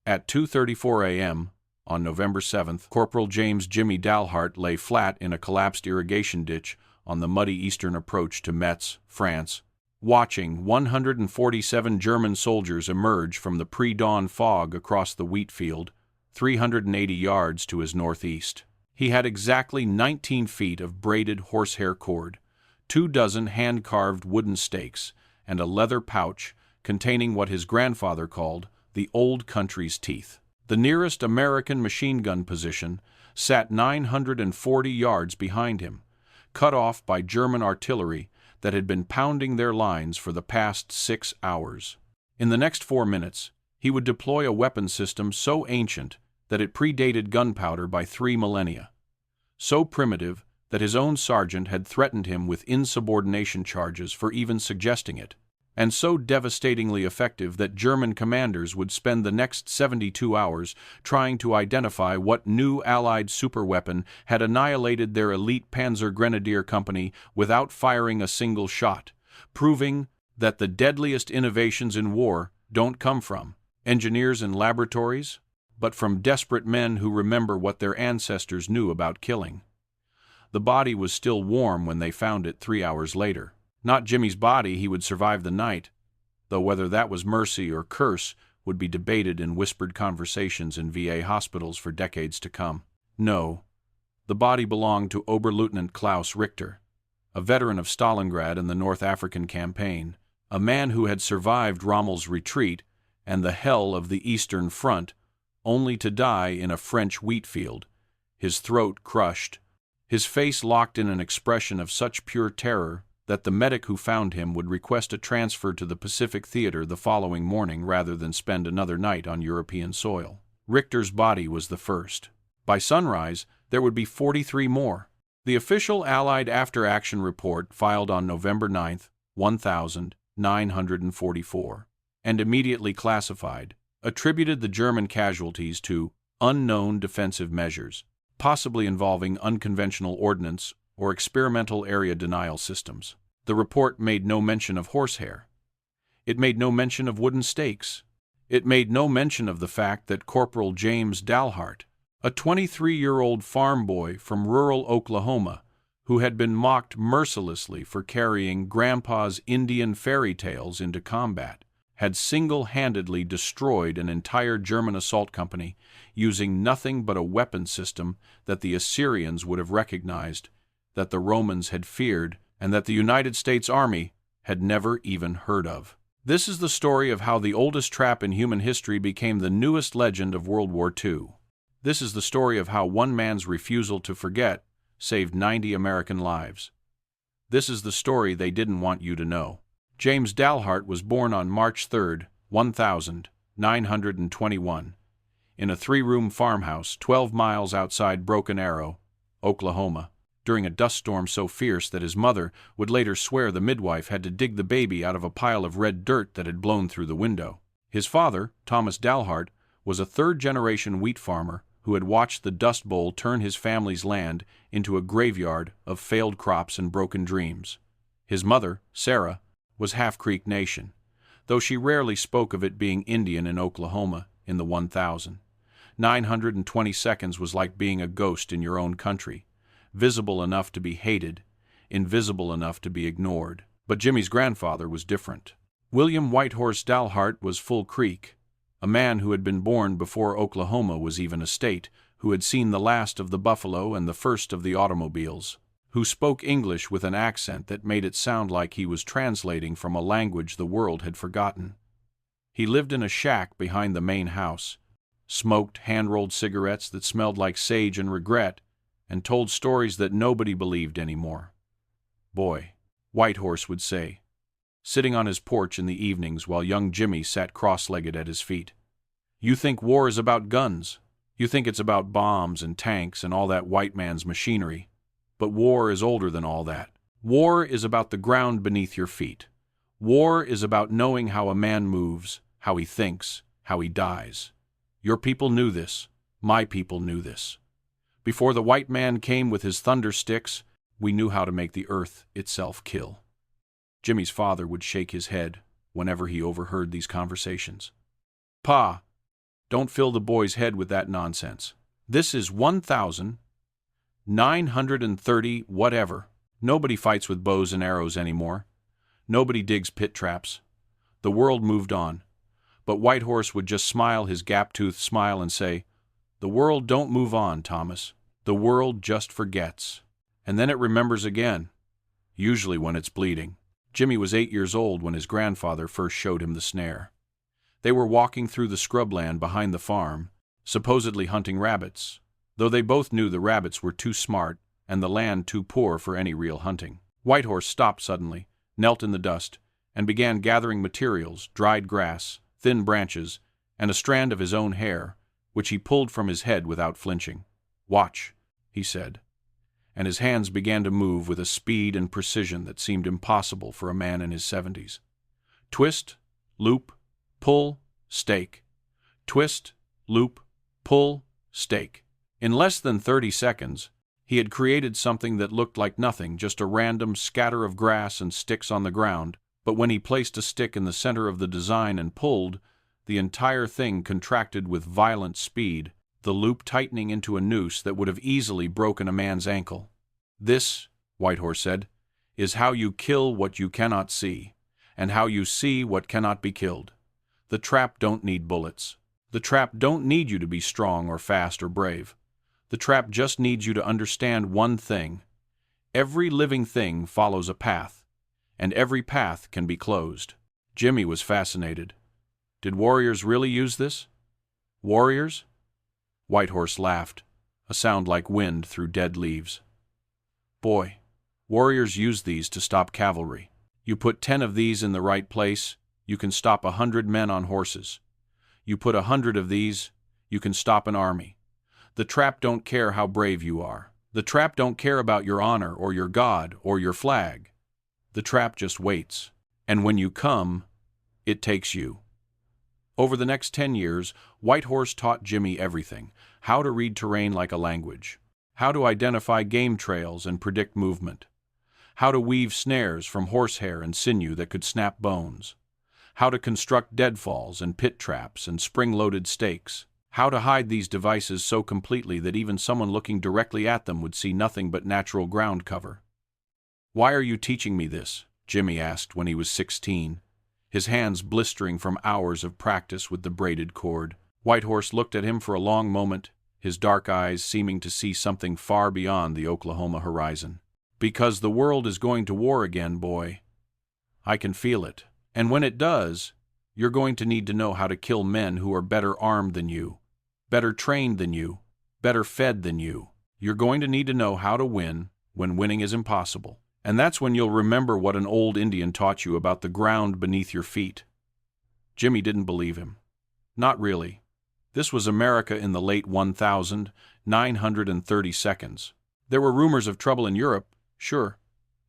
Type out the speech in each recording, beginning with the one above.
At 2:34 a.m., on November 7th, Corporal James Jimmy Dalhart lay flat in a collapsed irrigation ditch on the muddy eastern approach to Metz, France, watching 147 German soldiers emerge from the pre-dawn fog across the wheat field, 380 yards to his northeast. He had exactly 19 feet of braided horsehair cord, 24 hand-carved wooden stakes, and a leather pouch containing what his grandfather called the old country's teeth. The nearest American machine gun position sat 940 yards behind him, cut off by German artillery that had been pounding their lines for the past 6 hours. In the next 4 minutes, he would deploy a weapon system so ancient that it predated gunpowder by 3 millennia, so primitive that his own sergeant had threatened him with insubordination charges for even suggesting it, and so devastatingly effective that German commanders would spend the next 72 hours trying to identify what new Allied superweapon had annihilated their elite Panzer Grenadier Company without firing a single shot, proving that the deadliest innovations in war don't come from engineers in laboratories, but from desperate men who remember what their ancestors knew about killing. The body was still warm when they found it 3 hours later. Not Jimmy's body, he would survive the night, though whether that was mercy or curse would be debated in whispered conversations in VA hospitals for decades to come. No, the body belonged to Oberleutnant Klaus Richter, a veteran of Stalingrad and the North African campaign, a man who had survived Rommel's retreat and the hell of the Eastern Front, only to die in a French wheat field, his throat crushed, his face locked in an expression of such pure terror that the medic who found him would request a transfer to the Pacific Theater the following morning rather than spend another night on European soil. Richter's body was the first. By sunrise, there would be 43 more. The official Allied after-action report, filed on November 9th, 1944, and immediately classified, attributed the German casualties to unknown defensive measures, possibly involving unconventional ordnance or experimental area denial systems. The report made no mention of horsehair. It made no mention of wooden stakes. It made no mention of the fact that Corporal James Dalhart, a 23-year-old farm boy from rural Oklahoma who had been mocked mercilessly for carrying Grandpa's Indian fairy tales into combat, had single-handedly destroyed an entire German assault company using nothing but a weapon system that the Assyrians would have recognized, that the Romans had feared, and that the United States Army had never even heard of. This is the story of how the oldest trap in human history became the newest legend of World War II. This is the story of how one man's refusal to forget saved 90 American lives. This is the story they didn't want you to know. James Dalhart was born on March 3, 1921, in a 3-room farmhouse 12 miles outside Broken Arrow, Oklahoma, during a dust storm so fierce that his mother would later swear the midwife had to dig the baby out of a pile of red dirt that had blown through the window. His father, Thomas Dalhart, was a third-generation wheat farmer who had watched the Dust Bowl turn his family's land into a graveyard of failed crops and broken dreams. His mother, Sarah, was half-Creek Nation, though she rarely spoke of it being Indian in Oklahoma in the 1000. 920 seconds was like being a ghost in your own country, visible enough to be hated, invisible enough to be ignored. But Jimmy's grandfather was different. William Whitehorse Dalhart was Full Creek, a man who had been born before Oklahoma was even a state, who had seen the last of the buffalo and the first of the automobiles, who spoke English with an accent that made it sound like he was translating from a language the world had forgotten. He lived in a shack behind the main house, smoked hand-rolled cigarettes that smelled like sage and regret, and told stories that nobody believed anymore. "Boy," Whitehorse would say, sitting on his porch in the evenings while young Jimmy sat cross-legged at his feet. "You think war is about guns. You think it's about bombs and tanks and all that white man's machinery. But war is older than all that. War is about the ground beneath your feet. War is about knowing how a man moves, how he thinks, how he dies. Your people knew this. My people knew this. Before the white man came with his thunder sticks, we knew how to make the earth itself kill." Jimmy's father would shake his head whenever he overheard these conversations. "Pa, Don't fill the boy's head with that nonsense. This is 1,930 whatever. Nobody fights with bows and arrows anymore. Nobody digs pit traps. The world moved on. But Whitehorse would just smile his gap-toothed smile and say, "The world don't move on, Thomas. The world just forgets. And then it remembers again, usually when it's bleeding." Jimmy was 8 years old when his grandfather first showed him the snare. They were walking through the scrubland behind the farm, supposedly hunting rabbits, though they both knew the rabbits were too smart and the land too poor for any real hunting. Whitehorse stopped suddenly, knelt in the dust, and began gathering materials, dried grass, thin branches, and a strand of his own hair, which he pulled from his head without flinching. "Watch," he said, and his hands began to move with a speed and precision that seemed impossible for a man in his 70s. Twist, loop, pull, stake. Twist, loop, pull, stake. In less than 30 seconds, he had created something that looked like nothing, just a random scatter of grass and sticks on the ground, but when he placed a stick in the center of the design and pulled, the entire thing contracted with violent speed, the loop tightening into a noose that would have easily broken a man's ankle. "This," Whitehorse said, "is how you kill what you cannot see, and how you see what cannot be killed. The trap don't need bullets. The trap don't need you to be strong or fast or brave. The trap just needs you to understand one thing. Every living thing follows a path, and every path can be closed." Jimmy was fascinated. Did warriors really use this? Warriors? Whitehorse laughed, a sound like wind through dead leaves. "Boy, warriors use these to stop cavalry. You put 10 of these in the right place, you can stop 100 men on horses. You put 100 of these, you can stop an army. The trap don't care how brave you are. The trap don't care about your honor or your God or your flag. The trap just waits. And when you come, it takes you." Over the next 10 years, Whitehorse taught Jimmy everything: how to read terrain like a language, how to identify game trails and predict movement, how to weave snares from horsehair and sinew that could snap bones, how to construct deadfalls and pit traps and spring-loaded stakes, how to hide these devices so completely that even someone looking directly at them would see nothing but natural ground cover. "Why are you teaching me this?" Jimmy asked when he was 16, his hands blistering from hours of practice with the braided cord. Whitehorse looked at him for a long moment, his dark eyes seeming to see something far beyond the Oklahoma horizon. "Because the world is going to war again, boy. I can feel it. And when it does, you're going to need to know how to kill men who are better armed than you, better trained than you, better fed than you. You're going to need to know how to win when winning is impossible. And that's when you'll remember what an old Indian taught you about the ground beneath your feet." Jimmy didn't believe him. Not really. This was America in the late 1930s. There were rumors of trouble in Europe, sure,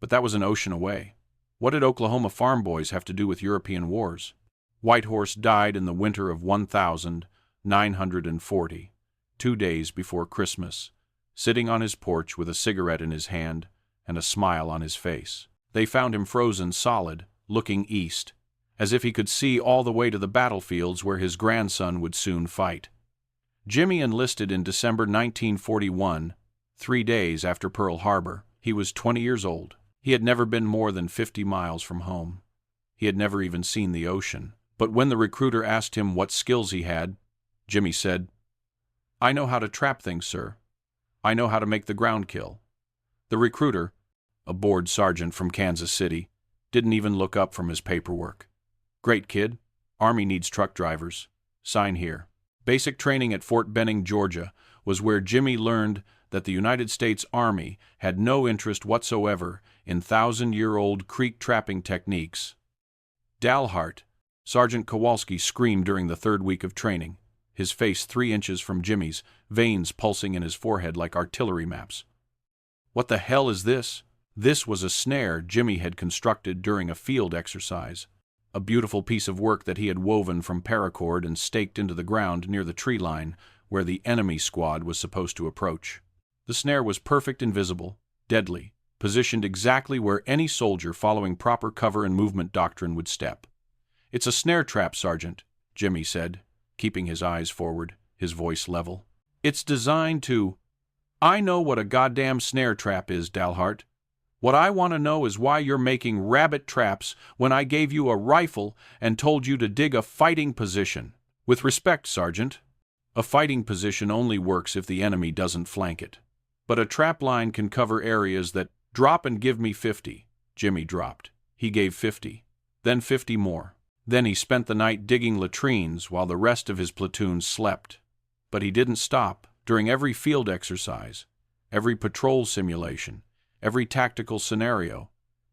but that was an ocean away. What did Oklahoma farm boys have to do with European wars? Whitehorse died in the winter of 1940, 2 days before Christmas, sitting on his porch with a cigarette in his hand and a smile on his face. They found him frozen solid, looking east, as if he could see all the way to the battlefields where his grandson would soon fight. Jimmy enlisted in December 1941, 3 days after Pearl Harbor. He was 20 years old. He had never been more than 50 miles from home. He had never even seen the ocean. But when the recruiter asked him what skills he had, Jimmy said, "I know how to trap things, sir. I know how to make the ground kill." The recruiter, a bored sergeant from Kansas City, didn't even look up from his paperwork. "Great, kid. Army needs truck drivers. Sign here." Basic training at Fort Benning, Georgia, was where Jimmy learned that the United States Army had no interest whatsoever in thousand-year-old creek trapping techniques. "Dalhart," Sergeant Kowalski screamed during the 3rd week of training, his face 3 inches from Jimmy's, veins pulsing in his forehead like artillery maps. "What the hell is this?" This was a snare Jimmy had constructed during a field exercise, a beautiful piece of work that he had woven from paracord and staked into the ground near the tree line where the enemy squad was supposed to approach. The snare was perfect, invisible, deadly, positioned exactly where any soldier following proper cover and movement doctrine would step. "It's a snare trap, Sergeant," Jimmy said. keeping his eyes forward, his voice level. "It's designed to— I know what a goddamn snare trap is, Dalhart. What I want to know is why you're making rabbit traps when I gave you a rifle and told you to dig a fighting position. With respect, Sergeant, a fighting position only works if the enemy doesn't flank it. But a trap line can cover areas that— Drop and give me 50. Jimmy dropped. He gave 50. Then 50 more. Then he spent the night digging latrines while the rest of his platoon slept. But he didn't stop. During every field exercise, every patrol simulation, every tactical scenario,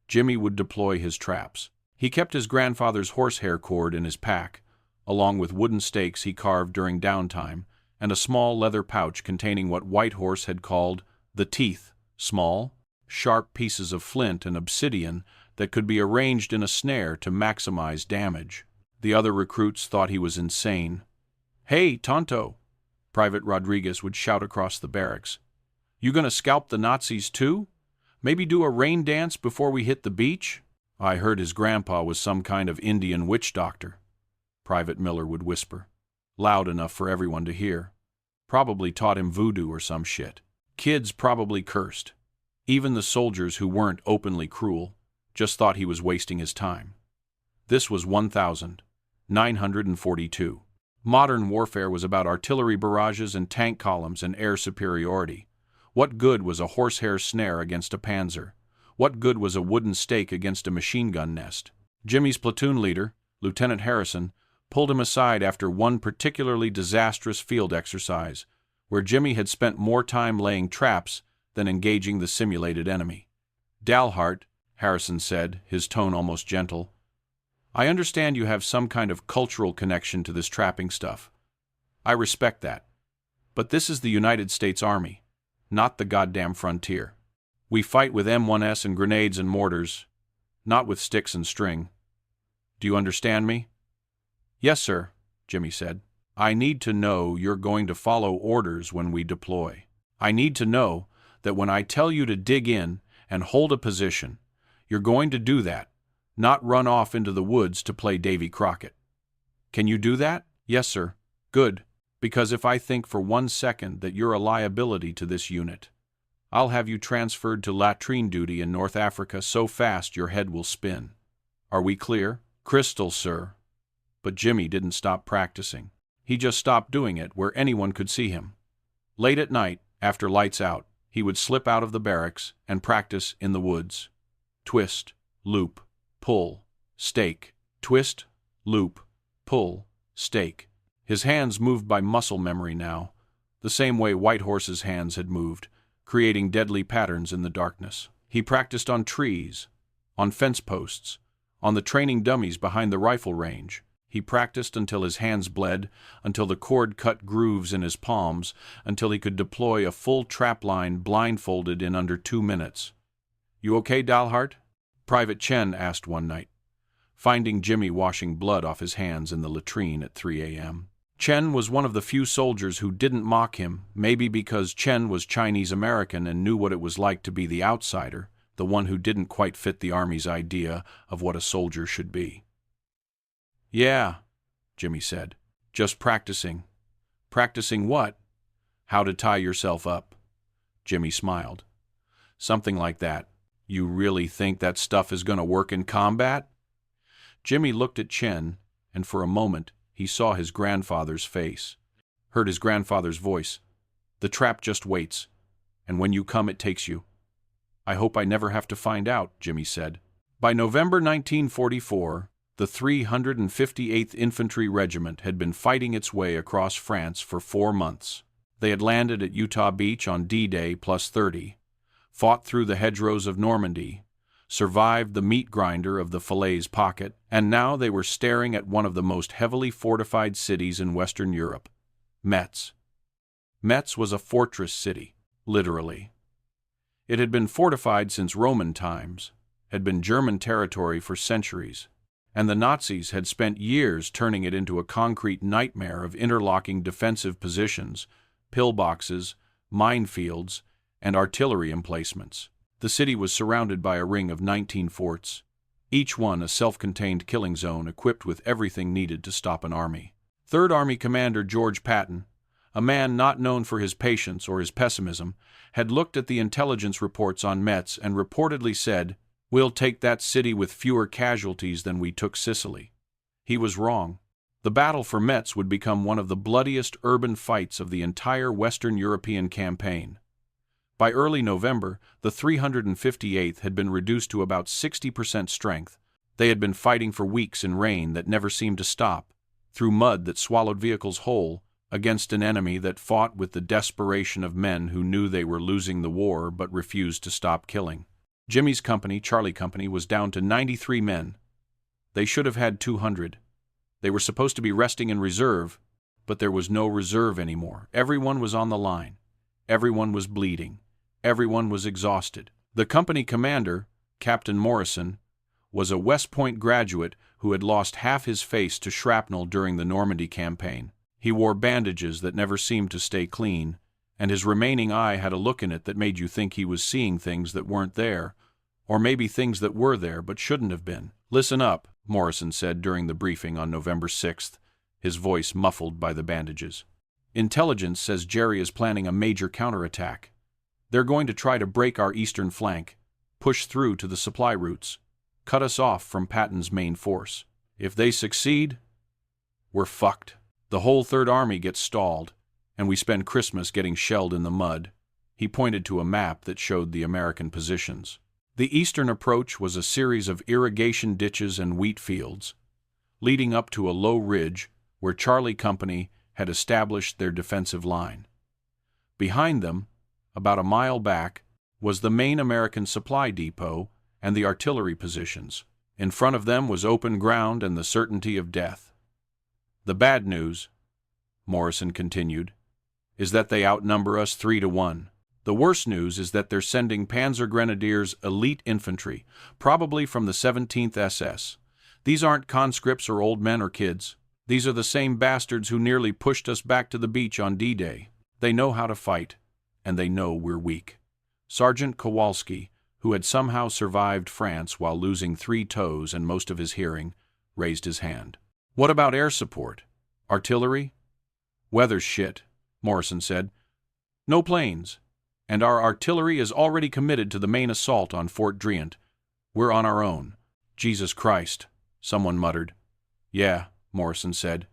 Jimmy would deploy his traps. He kept his grandfather's horsehair cord in his pack, along with wooden stakes he carved during downtime, and a small leather pouch containing what Whitehorse had called the teeth, small, sharp pieces of flint and obsidian that could be arranged in a snare to maximize damage. The other recruits thought he was insane. "Hey, Tonto!" Private Rodriguez would shout across the barracks. "You gonna scalp the Nazis too? Maybe do a rain dance before we hit the beach?" "I heard his grandpa was some kind of Indian witch doctor," Private Miller would whisper, loud enough for everyone to hear. "Probably taught him voodoo or some shit. Kids probably cursed. Even the soldiers who weren't openly cruel just thought he was wasting his time." This was 1942. Modern warfare was about artillery barrages and tank columns and air superiority. What good was a horsehair snare against a panzer? What good was a wooden stake against a machine gun nest? Jimmy's platoon leader, Lieutenant Harrison, pulled him aside after one particularly disastrous field exercise, where Jimmy had spent more time laying traps than engaging the simulated enemy. "Dalhart," Harrison said, his tone almost gentle, "I understand you have some kind of cultural connection to this trapping stuff. I respect that. But this is the United States Army, not the goddamn frontier. We fight with M1S and grenades and mortars, not with sticks and string. Do you understand me?" "Yes, sir," Jimmy said. "I need to know you're going to follow orders when we deploy. I need to know that when I tell you to dig in and hold a position, you're going to do that, not run off into the woods to play Davy Crockett. Can you do that?" "Yes, sir." "Good, because if I think for 1 second that you're a liability to this unit, I'll have you transferred to latrine duty in North Africa so fast your head will spin. Are we clear?" "Crystal, sir." But Jimmy didn't stop practicing. He just stopped doing it where anyone could see him. Late at night, after lights out, he would slip out of the barracks and practice in the woods. Twist, loop, pull, stake. Twist, loop, pull, stake. His hands moved by muscle memory now, the same way Whitehorse's hands had moved, creating deadly patterns in the darkness. He practiced on trees, on fence posts, on the training dummies behind the rifle range. He practiced until his hands bled, until the cord cut grooves in his palms, until he could deploy a full trap line blindfolded in under 2 minutes. "You okay, Dalhart?" Private Chen asked one night, finding Jimmy washing blood off his hands in the latrine at 3 a.m. Chen was one of the few soldiers who didn't mock him, maybe because Chen was Chinese-American and knew what it was like to be the outsider, the one who didn't quite fit the Army's idea of what a soldier should be. "Yeah," Jimmy said. "Just practicing." "Practicing what?" "How to tie yourself up." Jimmy smiled. "Something like that. You really think that stuff is going to work in combat?" Jimmy looked at Chen, and for a moment he saw his grandfather's face, heard his grandfather's voice. "The trap just waits, and when you come it takes you." "I hope I never have to find out," Jimmy said. By November 1944, the 358th Infantry Regiment had been fighting its way across France for 4 months. They had landed at Utah Beach on D-Day +30, fought through the hedgerows of Normandy, survived the meat grinder of the Falaise Pocket, and now they were staring at one of the most heavily fortified cities in Western Europe, Metz. Metz was a fortress city, literally. It had been fortified since Roman times, had been German territory for centuries, and the Nazis had spent years turning it into a concrete nightmare of interlocking defensive positions, pillboxes, minefields, and artillery emplacements. The city was surrounded by a ring of 19 forts, each one a self-contained killing zone equipped with everything needed to stop an army. Third Army Commander George Patton, a man not known for his patience or his pessimism, had looked at the intelligence reports on Metz and reportedly said, "We'll take that city with fewer casualties than we took Sicily." He was wrong. The battle for Metz would become one of the bloodiest urban fights of the entire Western European campaign. By early November, the 358th had been reduced to about 60% strength. They had been fighting for weeks in rain that never seemed to stop, through mud that swallowed vehicles whole, against an enemy that fought with the desperation of men who knew they were losing the war but refused to stop killing. Jimmy's company, Charlie Company, was down to 93 men. They should have had 200. They were supposed to be resting in reserve, but there was no reserve anymore. Everyone was on the line. Everyone was bleeding. Everyone was exhausted. The company commander, Captain Morrison, was a West Point graduate who had lost half his face to shrapnel during the Normandy campaign. He wore bandages that never seemed to stay clean, and his remaining eye had a look in it that made you think he was seeing things that weren't there, or maybe things that were there but shouldn't have been. "Listen up," Morrison said during the briefing on November 6th, his voice muffled by the bandages. "Intelligence says Jerry is planning a major counterattack. They're going to try to break our eastern flank, push through to the supply routes, cut us off from Patton's main force. If they succeed, we're fucked. The whole Third Army gets stalled, and we spend Christmas getting shelled in the mud." He pointed to a map that showed the American positions. The eastern approach was a series of irrigation ditches and wheat fields, leading up to a low ridge where Charlie Company had established their defensive line. Behind them, about a mile back, was the main American supply depot and the artillery positions. In front of them was open ground and the certainty of death. "The bad news," Morrison continued, "is that they outnumber us 3-1. The worst news is that they're sending Panzer Grenadiers elite infantry, probably from the 17th SS. These aren't conscripts or old men or kids. These are the same bastards who nearly pushed us back to the beach on D-Day. They know how to fight, and they know we're weak." Sergeant Kowalski, who had somehow survived France while losing 3 toes and most of his hearing, raised his hand. "What about air support? Artillery?" "Weather's shit," Morrison said. "No planes. And our artillery is already committed to the main assault on Fort Driant. We're on our own." "Jesus Christ," someone muttered. "Yeah," Morrison said.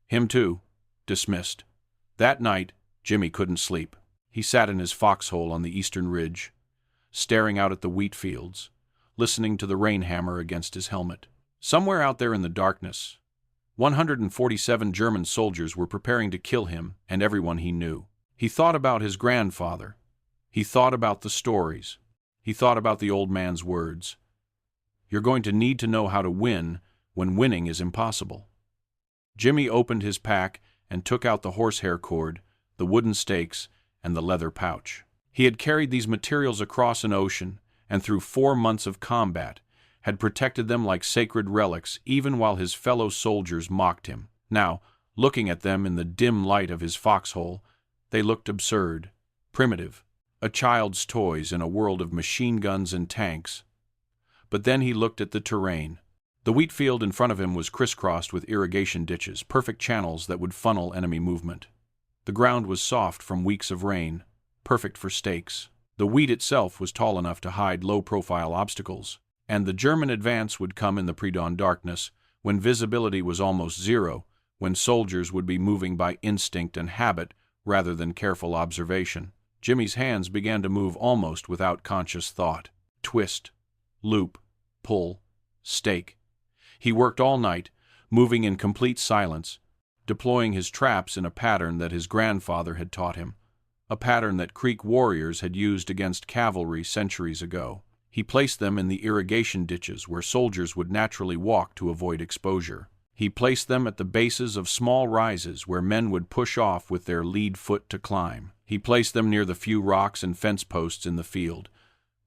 "Him too." Dismissed. That night, Jimmy couldn't sleep. He sat in his foxhole on the eastern ridge, staring out at the wheat fields, listening to the rain hammer against his helmet. Somewhere out there in the darkness, 147 German soldiers were preparing to kill him and everyone he knew. He thought about his grandfather. He thought about the stories. He thought about the old man's words. "You're going to need to know how to win when winning is impossible." Jimmy opened his pack and took out the horsehair cord, the wooden stakes, and the leather pouch. He had carried these materials across an ocean, and through 4 months of combat, had protected them like sacred relics even while his fellow soldiers mocked him. Now, looking at them in the dim light of his foxhole, they looked absurd, primitive, a child's toys in a world of machine guns and tanks. But then he looked at the terrain. The wheat field in front of him was crisscrossed with irrigation ditches, perfect channels that would funnel enemy movement. The ground was soft from weeks of rain, perfect for stakes. The wheat itself was tall enough to hide low-profile obstacles, and the German advance would come in the pre-dawn darkness, when visibility was almost zero, when soldiers would be moving by instinct and habit rather than careful observation. Jimmy's hands began to move almost without conscious thought. Twist, loop, pull, stake. He worked all night, moving in complete silence, deploying his traps in a pattern that his grandfather had taught him, a pattern that Creek warriors had used against cavalry centuries ago. He placed them in the irrigation ditches where soldiers would naturally walk to avoid exposure. He placed them at the bases of small rises where men would push off with their lead foot to climb. He placed them near the few rocks and fence posts in the field,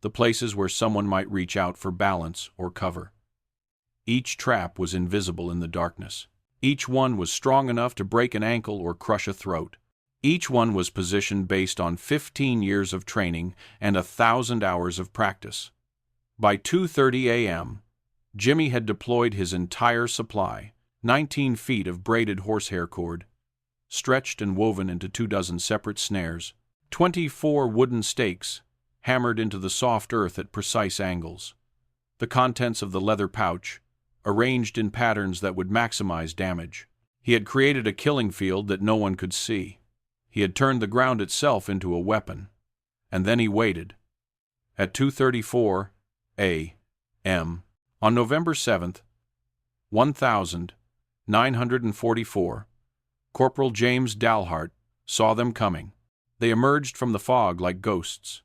the places where someone might reach out for balance or cover. Each trap was invisible in the darkness. Each one was strong enough to break an ankle or crush a throat. Each one was positioned based on 15 years of training and 1,000 hours of practice. By 2:30 a.m., Jimmy had deployed his entire supply, 19 feet of braided horsehair cord, stretched and woven into 24 separate snares, 24 wooden stakes, hammered into the soft earth at precise angles. The contents of the leather pouch, arranged in patterns that would maximize damage. He had created a killing field that no one could see. He had turned the ground itself into a weapon. And then he waited. At 2:34 a.m. on November 7th, 1944, Corporal James Dalhart saw them coming. They emerged from the fog like ghosts.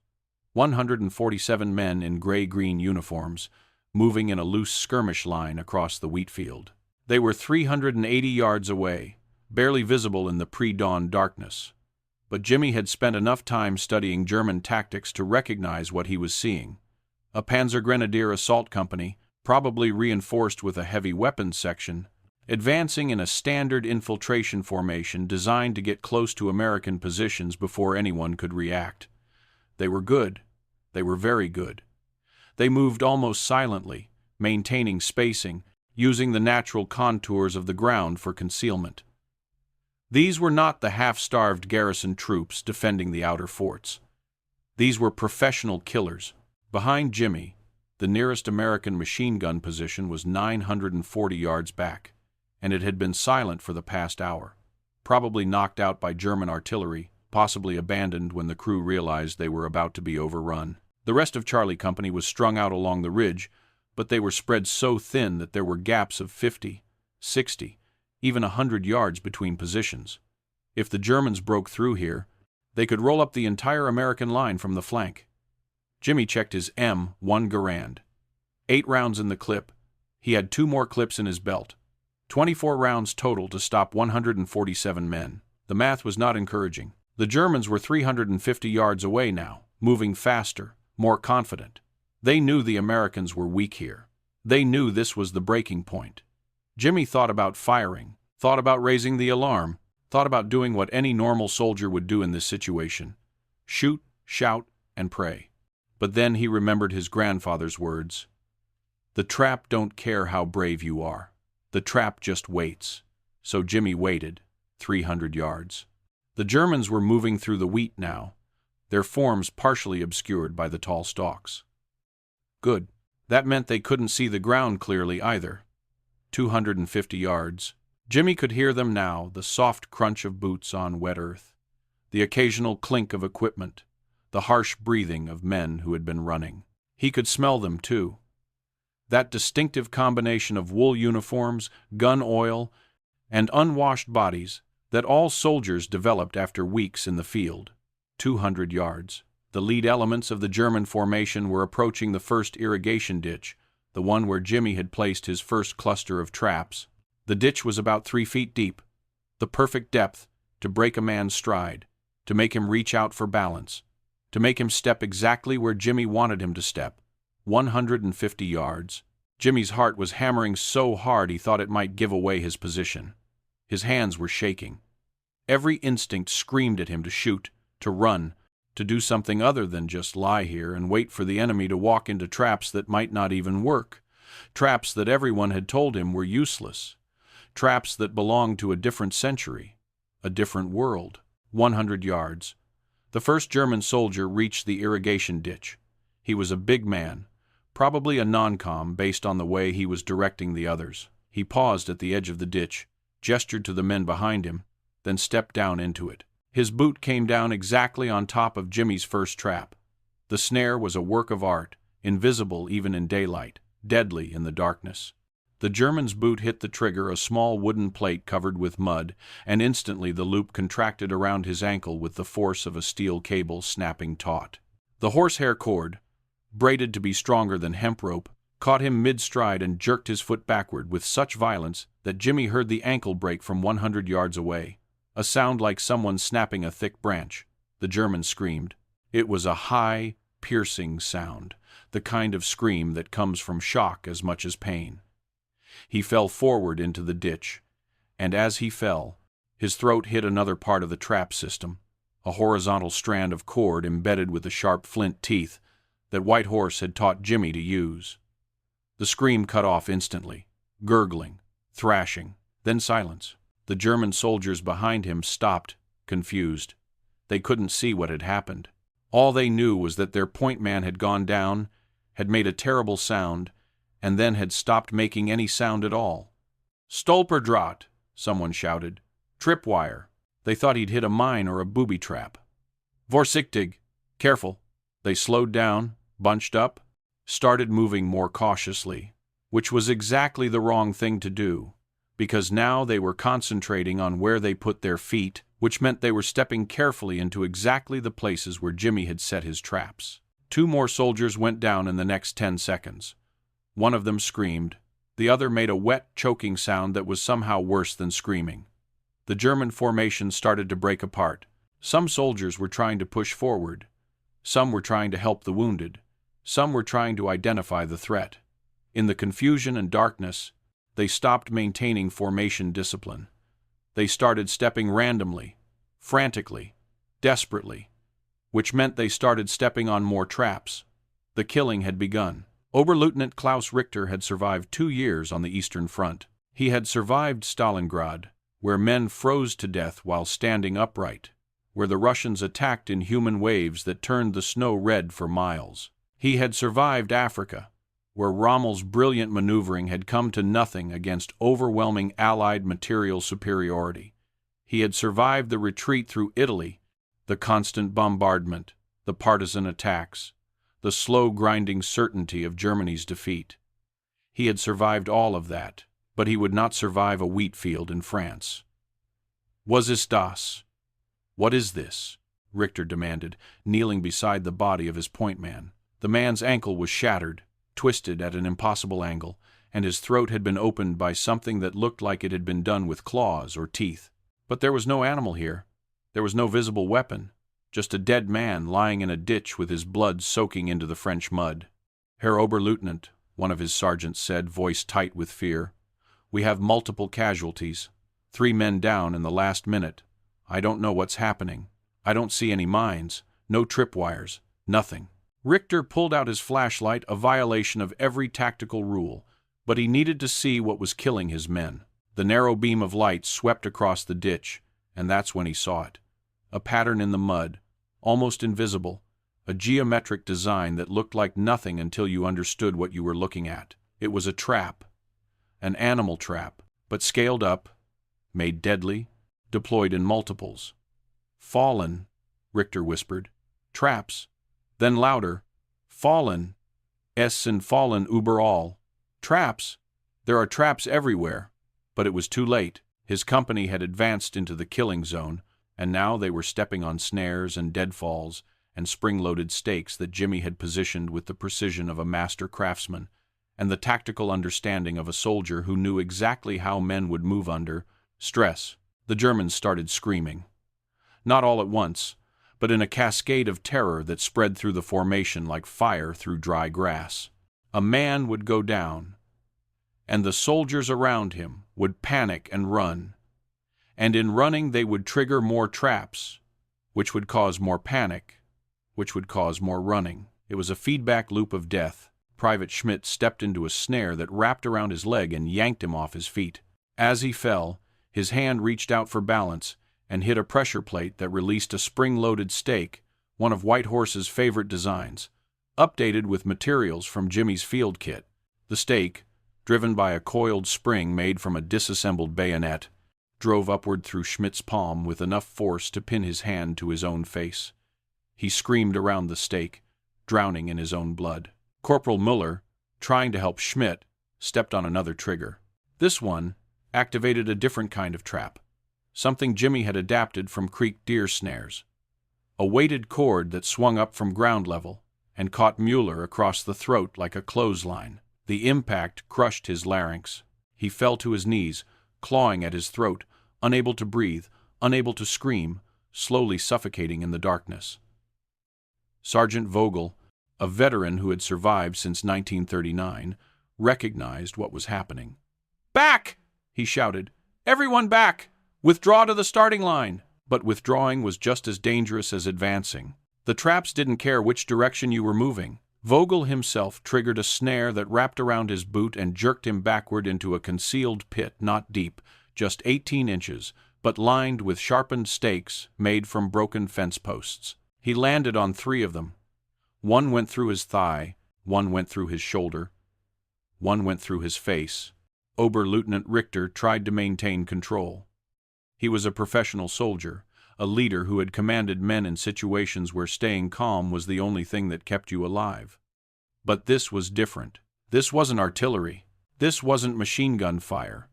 147 men in gray-green uniforms, moving in a loose skirmish line across the wheat field. They were 380 yards away, barely visible in the pre-dawn darkness. But Jimmy had spent enough time studying German tactics to recognize what he was seeing. A Panzer Grenadier assault company, probably reinforced with a heavy weapons section, advancing in a standard infiltration formation designed to get close to American positions before anyone could react. They were good. They were very good. They moved almost silently, maintaining spacing, using the natural contours of the ground for concealment. These were not the half-starved garrison troops defending the outer forts. These were professional killers. Behind Jimmy, the nearest American machine gun position was 940 yards back, and it had been silent for the past hour, probably knocked out by German artillery, possibly abandoned when the crew realized they were about to be overrun. The rest of Charlie Company was strung out along the ridge, but they were spread so thin that there were gaps of 50, 60, even 100 yards between positions. If the Germans broke through here, they could roll up the entire American line from the flank. Jimmy checked his M1 Garand. 8 rounds in the clip. He had 2 more clips in his belt. 24 rounds total to stop 147 men. The math was not encouraging. The Germans were 350 yards away now, moving faster, more confident. They knew the Americans were weak here. They knew this was the breaking point. Jimmy thought about firing, thought about raising the alarm, thought about doing what any normal soldier would do in this situation: shoot, shout, and pray. But then he remembered his grandfather's words. The trap don't care how brave you are. The trap just waits. So Jimmy waited, 300 yards. The Germans were moving through the wheat now, their forms partially obscured by the tall stalks. Good. That meant they couldn't see the ground clearly either. 250 yards. Jimmy could hear them now, the soft crunch of boots on wet earth, the occasional clink of equipment, the harsh breathing of men who had been running. He could smell them, too. That distinctive combination of wool uniforms, gun oil, and unwashed bodies that all soldiers developed after weeks in the field. 200 yards. The lead elements of the German formation were approaching the first irrigation ditch, the one where Jimmy had placed his first cluster of traps. The ditch was about 3 feet deep, the perfect depth to break a man's stride, to make him reach out for balance, to make him step exactly where Jimmy wanted him to step. 150 yards. Jimmy's heart was hammering so hard he thought it might give away his position. His hands were shaking. Every instinct screamed at him to shoot, to run, to do something other than just lie here and wait for the enemy to walk into traps that might not even work, traps that everyone had told him were useless, traps that belonged to a different century, a different world. 100 yards. The first German soldier reached the irrigation ditch. He was a big man, probably a non-com based on the way he was directing the others. He paused at the edge of the ditch, gestured to the men behind him, then stepped down into it. His boot came down exactly on top of Jimmy's first trap. The snare was a work of art, invisible even in daylight, deadly in the darkness. The German's boot hit the trigger, a small wooden plate covered with mud, and instantly the loop contracted around his ankle with the force of a steel cable snapping taut. The horsehair cord, braided to be stronger than hemp rope, caught him mid-stride and jerked his foot backward with such violence that Jimmy heard the ankle break from 100 yards away, a sound like someone snapping a thick branch. The German screamed. It was a high, piercing sound, the kind of scream that comes from shock as much as pain. He fell forward into the ditch, and as he fell, his throat hit another part of the trap system, a horizontal strand of cord embedded with the sharp flint teeth that White Horse had taught Jimmy to use. The scream cut off instantly, gurgling, thrashing. Then silence. The German soldiers behind him stopped, confused. They couldn't see what had happened. All they knew was that their point man had gone down, had made a terrible sound, and then had stopped making any sound at all. "Stolperdraht!" someone shouted. "Tripwire!" They thought he'd hit a mine or a booby trap. "Vorsichtig! Careful!" They slowed down, bunched up, started moving more cautiously, which was exactly the wrong thing to do, because now they were concentrating on where they put their feet, which meant they were stepping carefully into exactly the places where Jimmy had set his traps. 2 more soldiers went down in the next 10 seconds. One of them screamed. The other made a wet, choking sound that was somehow worse than screaming. The German formation started to break apart. Some soldiers were trying to push forward. Some were trying to help the wounded. Some were trying to identify the threat. In the confusion and darkness, they stopped maintaining formation discipline. They started stepping randomly, frantically, desperately, which meant they started stepping on more traps. The killing had begun. Oberleutnant Klaus Richter had survived 2 years on the Eastern Front. He had survived Stalingrad, where men froze to death while standing upright, where the Russians attacked in human waves that turned the snow red for miles. He had survived Africa, where Rommel's brilliant maneuvering had come to nothing against overwhelming Allied material superiority. He had survived the retreat through Italy, the constant bombardment, the partisan attacks, the slow grinding certainty of Germany's defeat. He had survived all of that, but he would not survive a wheat field in France. "Was ist das?" "What is this?" Richter demanded, kneeling beside the body of his point man. The man's ankle was shattered, twisted at an impossible angle, and his throat had been opened by something that looked like it had been done with claws or teeth. But there was no animal here. There was no visible weapon, just a dead man lying in a ditch with his blood soaking into the French mud. "Herr Oberleutnant," one of his sergeants said, voice tight with fear, "we have multiple casualties. 3 men down in the last minute. I don't know what's happening. I don't see any mines, no tripwires, nothing." Richter pulled out his flashlight, a violation of every tactical rule, but he needed to see what was killing his men. The narrow beam of light swept across the ditch, and that's when he saw it. A pattern in the mud, almost invisible, a geometric design that looked like nothing until you understood what you were looking at. It was a trap, an animal trap, but scaled up, made deadly, deployed in multiples. "Fallen," Richter whispered. "Traps." Then louder, "Fallen. Es sind fallen überall." Traps. There are traps everywhere. But it was too late. His company had advanced into the killing zone, and now they were stepping on snares and deadfalls and spring-loaded stakes that Jimmy had positioned with the precision of a master craftsman and the tactical understanding of a soldier who knew exactly how men would move under stress. The Germans started screaming. Not all at once, but in a cascade of terror that spread through the formation like fire through dry grass. A man would go down, and the soldiers around him would panic and run. And in running they would trigger more traps, which would cause more panic, which would cause more running. It was a feedback loop of death. Private Schmidt stepped into a snare that wrapped around his leg and yanked him off his feet. As he fell, his hand reached out for balance and hit a pressure plate that released a spring-loaded stake, one of White Horse's favorite designs, updated with materials from Jimmy's field kit. The stake, driven by a coiled spring made from a disassembled bayonet, drove upward through Schmidt's palm with enough force to pin his hand to his own face. He screamed around the stake, drowning in his own blood. Corporal Muller, trying to help Schmidt, stepped on another trigger. This one activated a different kind of trap, something Jimmy had adapted from creek deer snares. A weighted cord that swung up from ground level and caught Mueller across the throat like a clothesline. The impact crushed his larynx. He fell to his knees, clawing at his throat, unable to breathe, unable to scream, slowly suffocating in the darkness. Sergeant Vogel, a veteran who had survived since 1939, recognized what was happening. "Back!" he shouted. "Everyone back! Withdraw to the starting line!" But withdrawing was just as dangerous as advancing. The traps didn't care which direction you were moving. Vogel himself triggered a snare that wrapped around his boot and jerked him backward into a concealed pit not deep, just 18 inches, but lined with sharpened stakes made from broken fence posts. He landed on 3 of them. One went through his thigh, one went through his shoulder, one went through his face. Oberleutnant Richter tried to maintain control. He was a professional soldier, a leader who had commanded men in situations where staying calm was the only thing that kept you alive. But this was different. This wasn't artillery. This wasn't machine gun fire.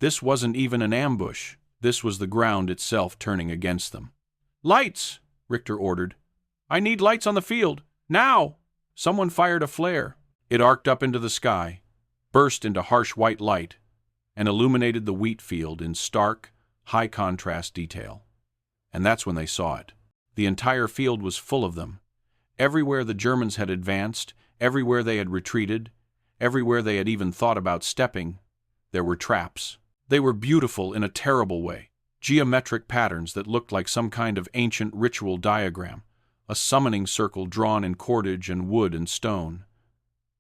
This wasn't even an ambush. This was the ground itself turning against them. "Lights!" Richter ordered. "I need lights on the field. Now!" Someone fired a flare. It arced up into the sky, burst into harsh white light, and illuminated the wheat field in stark, high-contrast detail. And that's when they saw it. The entire field was full of them. Everywhere the Germans had advanced, everywhere they had retreated, everywhere they had even thought about stepping, there were traps. They were beautiful in a terrible way. Geometric patterns that looked like some kind of ancient ritual diagram, a summoning circle drawn in cordage and wood and stone.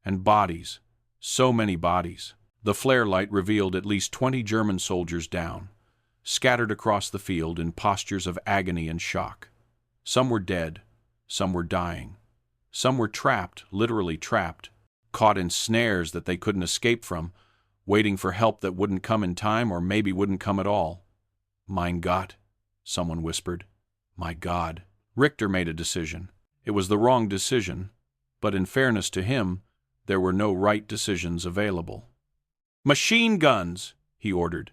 And bodies. So many bodies. The flare light revealed at least 20 German soldiers down, scattered across the field in postures of agony and shock. Some were dead, some were dying. Some were trapped, literally trapped, caught in snares that they couldn't escape from, waiting for help that wouldn't come in time or maybe wouldn't come at all. "Mein Gott," someone whispered. "My God." Richter made a decision. It was the wrong decision, but in fairness to him, there were no right decisions available. "Machine guns," he ordered.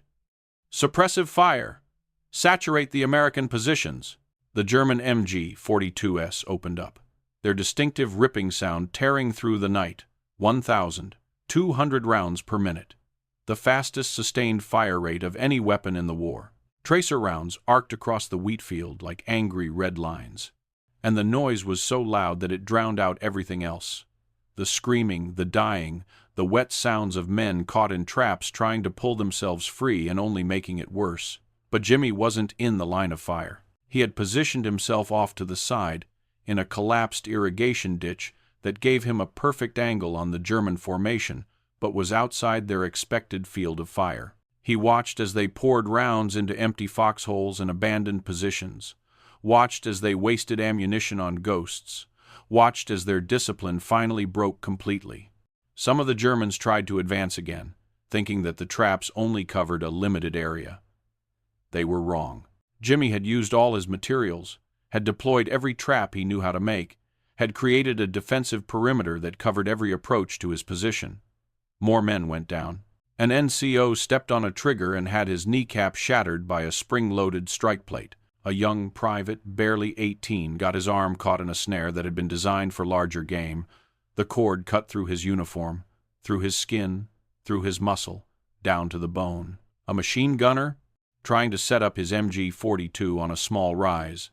"Suppressive fire. Saturate the American positions." The German MG-42s opened up, their distinctive ripping sound tearing through the night. 1,200 rounds per minute. The fastest sustained fire rate of any weapon in the war. Tracer rounds arced across the wheat field like angry red lines. And the noise was so loud that it drowned out everything else. The screaming, the dying, the wet sounds of men caught in traps trying to pull themselves free and only making it worse. But Jimmy wasn't in the line of fire. He had positioned himself off to the side, in a collapsed irrigation ditch that gave him a perfect angle on the German formation, but was outside their expected field of fire. He watched as they poured rounds into empty foxholes and abandoned positions, watched as they wasted ammunition on ghosts, watched as their discipline finally broke completely. Some of the Germans tried to advance again, thinking that the traps only covered a limited area. They were wrong. Jimmy had used all his materials, had deployed every trap he knew how to make, had created a defensive perimeter that covered every approach to his position. More men went down. An NCO stepped on a trigger and had his kneecap shattered by a spring-loaded strike plate. A young private, barely 18, got his arm caught in a snare that had been designed for larger game. The cord cut through his uniform, through his skin, through his muscle, down to the bone. A machine gunner, trying to set up his MG-42 on a small rise,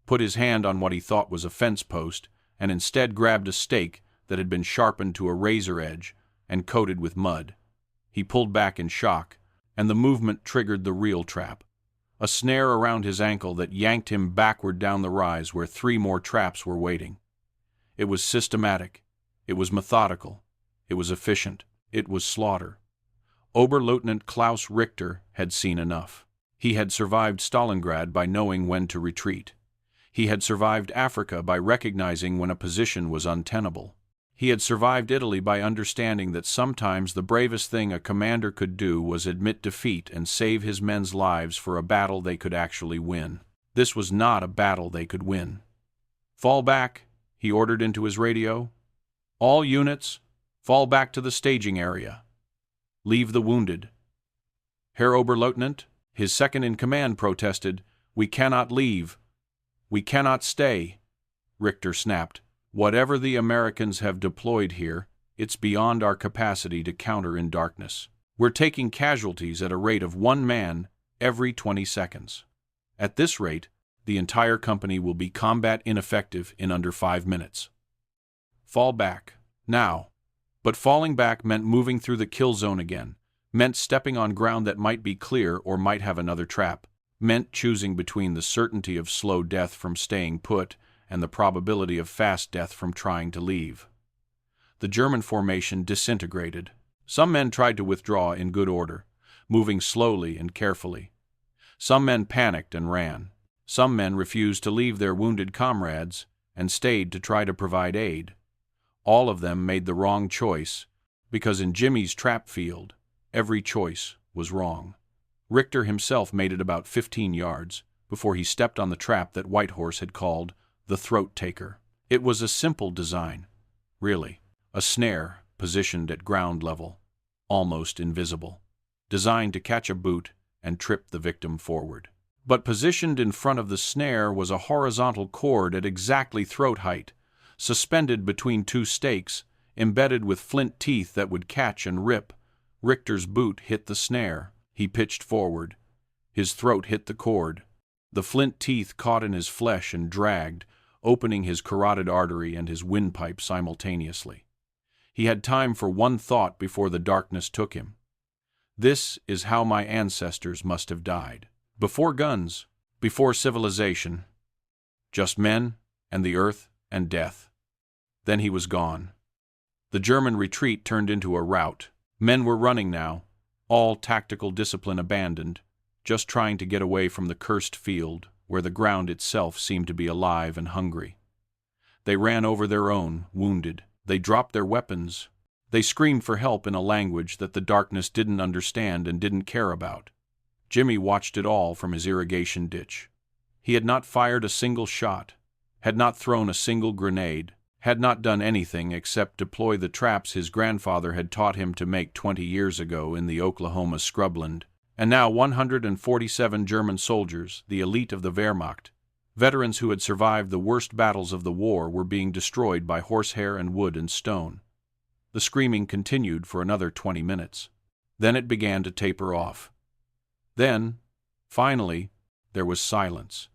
put his hand on what he thought was a fence post and instead grabbed a stake that had been sharpened to a razor edge and coated with mud. He pulled back in shock, and the movement triggered the real trap. A snare around his ankle that yanked him backward down the rise where 3 more traps were waiting. It was systematic. It was methodical. It was efficient. It was slaughter. Oberleutnant Klaus Richter had seen enough. He had survived Stalingrad by knowing when to retreat. He had survived Africa by recognizing when a position was untenable. He had survived Italy by understanding that sometimes the bravest thing a commander could do was admit defeat and save his men's lives for a battle they could actually win. This was not a battle they could win. "Fall back," he ordered into his radio. "All units, fall back to the staging area. Leave the wounded." "Herr Oberleutnant," his second-in-command protested, "we cannot leave. We cannot stay." Richter snapped. "Whatever the Americans have deployed here, it's beyond our capacity to counter in darkness. We're taking casualties at a rate of 1 man every 20 seconds. At this rate, the entire company will be combat ineffective in under 5 minutes. Fall back, now." But falling back meant moving through the kill zone again, meant stepping on ground that might be clear or might have another trap, meant choosing between the certainty of slow death from staying put and the probability of fast death from trying to leave. The German formation disintegrated. Some men tried to withdraw in good order. moving slowly and carefully. Some men panicked and ran. Some men refused to leave their wounded comrades and stayed to try to provide aid. All of them made the wrong choice, because in Jimmy's trap field, every choice was wrong. Richter himself made it about 15 yards before he stepped on the trap that Whitehorse had called the throat taker. It was a simple design, really. A snare positioned at ground level, almost invisible, designed to catch a boot and trip the victim forward. But positioned in front of the snare was a horizontal cord at exactly throat height, suspended between two stakes, embedded with flint teeth that would catch and rip. Richter's boot hit the snare. He pitched forward. His throat hit the cord. The flint teeth caught in his flesh and dragged, opening his carotid artery and his windpipe simultaneously. He had time for one thought before the darkness took him. This is how my ancestors must have died. Before guns, before civilization. Just men and the earth and death. Then he was gone. The German retreat turned into a rout. Men were running now, all tactical discipline abandoned, just trying to get away from the cursed field where the ground itself seemed to be alive and hungry. They ran over their own, wounded. They dropped their weapons. They screamed for help in a language that the darkness didn't understand and didn't care about. Jimmy watched it all from his irrigation ditch. He had not fired a single shot, had not thrown a single grenade, had not done anything except deploy the traps his grandfather had taught him to make 20 years ago in the Oklahoma scrubland. And now 147 German soldiers, the elite of the Wehrmacht, veterans who had survived the worst battles of the war, were being destroyed by horsehair and wood and stone. The screaming continued for another 20 minutes. Then it began to taper off. Then, finally, there was silence.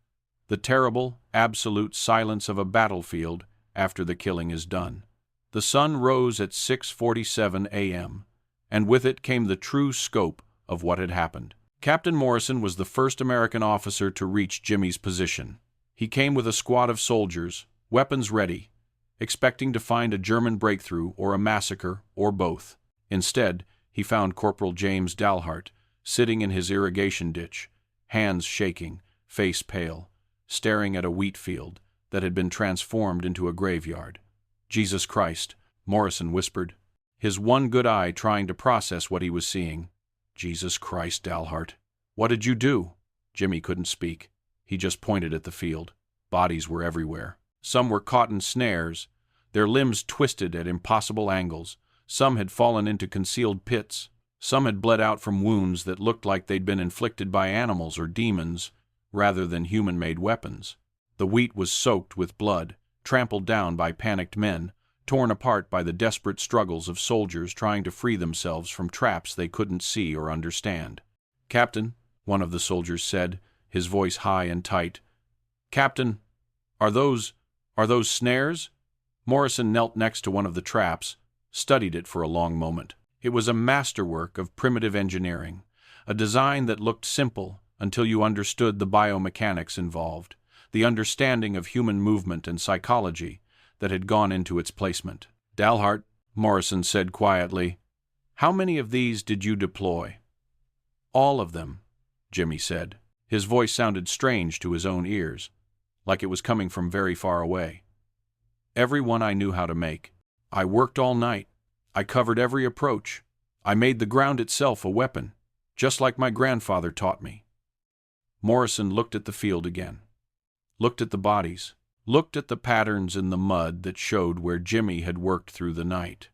The terrible, absolute silence of a battlefield after the killing is done. The sun rose at 6:47 a.m., and with it came the true scope of what had happened. Captain Morrison was the first American officer to reach Jimmy's position. He came with a squad of soldiers, weapons ready, expecting to find a German breakthrough or a massacre or both. Instead, he found Corporal James Dalhart sitting in his irrigation ditch, hands shaking, face pale, staring at a wheat field that had been transformed into a graveyard. "Jesus Christ," Morrison whispered, his one good eye trying to process what he was seeing. "Jesus Christ, Dalhart. What did you do?" Jimmy couldn't speak. He just pointed at the field. Bodies were everywhere. Some were caught in snares, their limbs twisted at impossible angles. Some had fallen into concealed pits. Some had bled out from wounds that looked like they'd been inflicted by animals or demons, rather than human-made weapons. The wheat was soaked with blood, trampled down by panicked men, torn apart by the desperate struggles of soldiers trying to free themselves from traps they couldn't see or understand. "Captain," one of the soldiers said, his voice high and tight. "Captain, are those snares?" Morrison knelt next to one of the traps, studied it for a long moment. It was a masterwork of primitive engineering, a design that looked simple until you understood the biomechanics involved, the understanding of human movement and psychology that had gone into its placement. "Dalhart," Morrison said quietly, "how many of these did you deploy?" "All of them," Jimmy said. His voice sounded strange to his own ears, like it was coming from very far away. "Every one I knew how to make. I worked all night. I covered every approach. I made the ground itself a weapon, just like my grandfather taught me." Morrison looked at the field again, looked at the bodies, looked at the patterns in the mud that showed where Jimmy had worked through the night,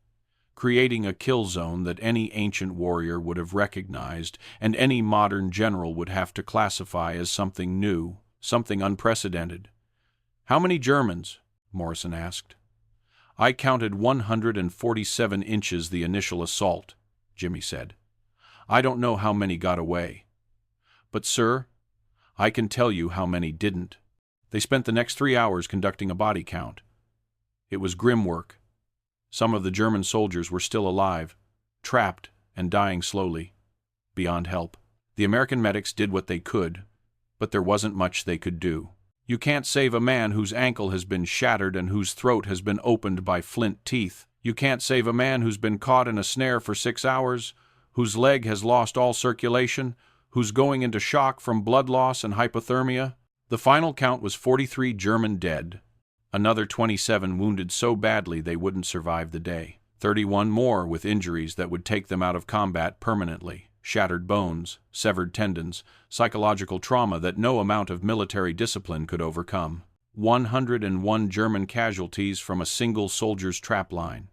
creating a kill zone that any ancient warrior would have recognized and any modern general would have to classify as something new, something unprecedented. "How many Germans?" Morrison asked. "I counted 147 inches the initial assault," Jimmy said. "I don't know how many got away. But, sir, I can tell you how many didn't." They spent the next 3 hours conducting a body count. It was grim work. Some of the German soldiers were still alive, trapped and dying slowly, beyond help. The American medics did what they could, but there wasn't much they could do. You can't save a man whose ankle has been shattered and whose throat has been opened by flint teeth. You can't save a man who's been caught in a snare for 6 hours, whose leg has lost all circulation, who's going into shock from blood loss and hypothermia. The final count was 43 German dead. Another 27 wounded so badly they wouldn't survive the day. 31 more with injuries that would take them out of combat permanently. Shattered bones, severed tendons, psychological trauma that no amount of military discipline could overcome. 101 German casualties from a single soldier's trap line.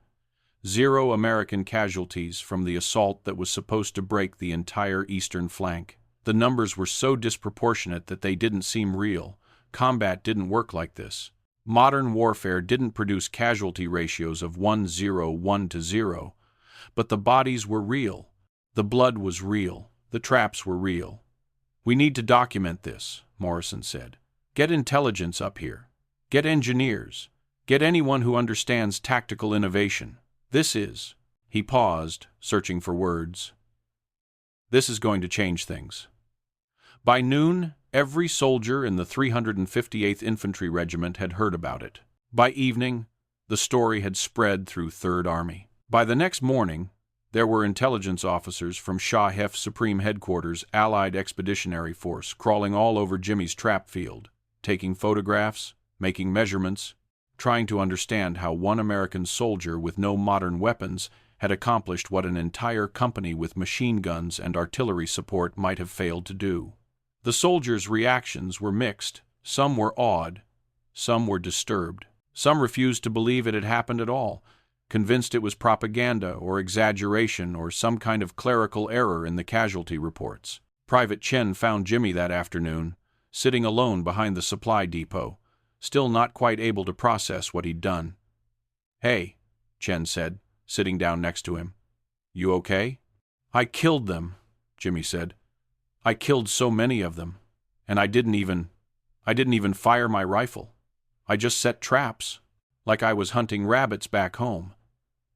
0 American casualties from the assault that was supposed to break the entire eastern flank. The numbers were so disproportionate that they didn't seem real. Combat didn't work like this. Modern warfare didn't produce casualty ratios of 1-0-1 to 0, but the bodies were real. The blood was real. The traps were real. "We need to document this," Morrison said. "Get intelligence up here. Get engineers. Get anyone who understands tactical innovation. This is..." He paused, searching for words. "This is going to change things." By noon, every soldier in the 358th Infantry Regiment had heard about it. By evening, the story had spread through 3rd Army. By the next morning, there were intelligence officers from Shah Hef's Supreme Headquarters Allied Expeditionary Force crawling all over Jimmy's trap field, taking photographs, making measurements, trying to understand how one American soldier with no modern weapons had accomplished what an entire company with machine guns and artillery support might have failed to do. The soldiers' reactions were mixed. Some were awed, some were disturbed. Some refused to believe it had happened at all, convinced it was propaganda or exaggeration or some kind of clerical error in the casualty reports. Private Chen found Jimmy that afternoon, sitting alone behind the supply depot, still not quite able to process what he'd done. "Hey," Chen said, sitting down next to him. "You okay?" "I killed them," Jimmy said. "I killed so many of them, and I didn't even fire my rifle. I just set traps, like I was hunting rabbits back home."